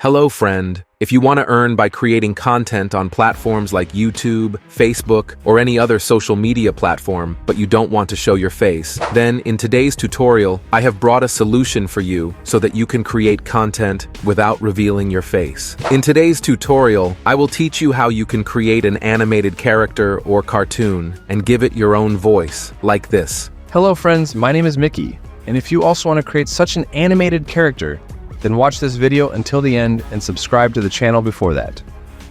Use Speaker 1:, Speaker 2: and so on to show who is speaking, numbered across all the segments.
Speaker 1: Hello, friend. If you want to earn by creating content on platforms like YouTube, Facebook, or any other social media platform, but you don't want to show your face, then in today's tutorial, I have brought a solution for you so that you can create content without revealing your face. In today's tutorial, I will teach you how you can create an animated character or cartoon and give it your own voice, like this.
Speaker 2: Hello friends, my name is Mickey, and if you also want to create such an animated character, then watch this video until the end and subscribe to the channel before that.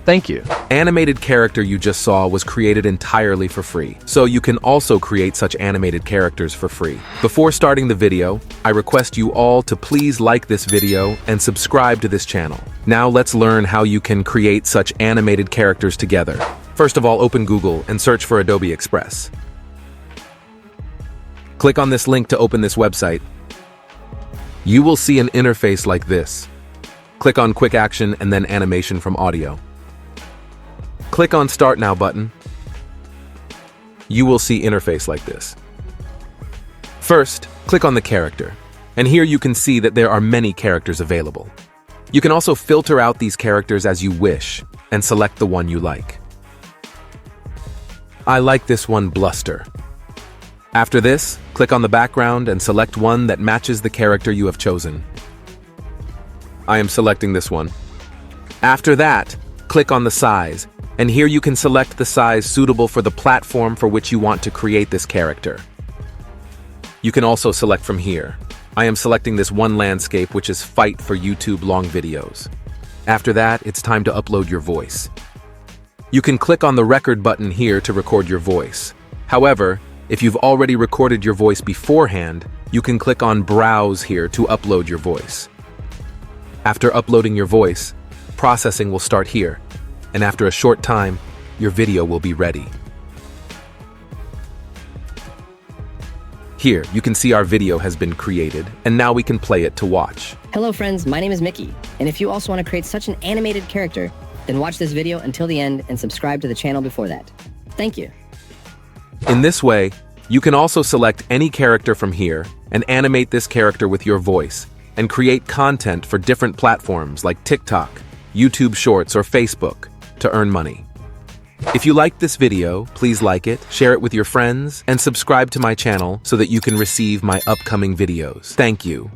Speaker 2: Thank you.
Speaker 1: Animated character you just saw was created entirely for free, so you can also create such animated characters for free. Before starting the video, I request you all to please like this video and subscribe to this channel. Now let's learn how you can create such animated characters together. First of all, open Google and search for Adobe Express. Click on this link to open this website. You will see an interface like this. Click on Quick Action and then Animation from Audio. Click on Start Now button. You will see interface like this. First, click on the character, and here you can see that there are many characters available. You can also filter out these characters as you wish and select the one you like. I like this one, Bluster. After this, click on the background and select one that matches the character you have chosen. I am selecting this one. After that, click on the size, and here you can select the size suitable for the platform for which you want to create this character. You can also select from here. I am selecting this one landscape, which is Fight for YouTube long videos. After that, it's time to upload your voice. You can click on the record button here to record your voice. However, if you've already recorded your voice beforehand, you can click on Browse here to upload your voice. After uploading your voice, processing will start here, and after a short time, your video will be ready. Here, you can see our video has been created, and now we can play it to watch.
Speaker 3: Hello friends, my name is Mickey, and if you also want to create such an animated character, then watch this video until the end and subscribe to the channel before that. Thank you.
Speaker 1: In this way, you can also select any character from here and animate this character with your voice and create content for different platforms like TikTok, YouTube Shorts, or Facebook to earn money. If you liked this video, please like it, share it with your friends, and subscribe to my channel so that you can receive my upcoming videos. Thank you.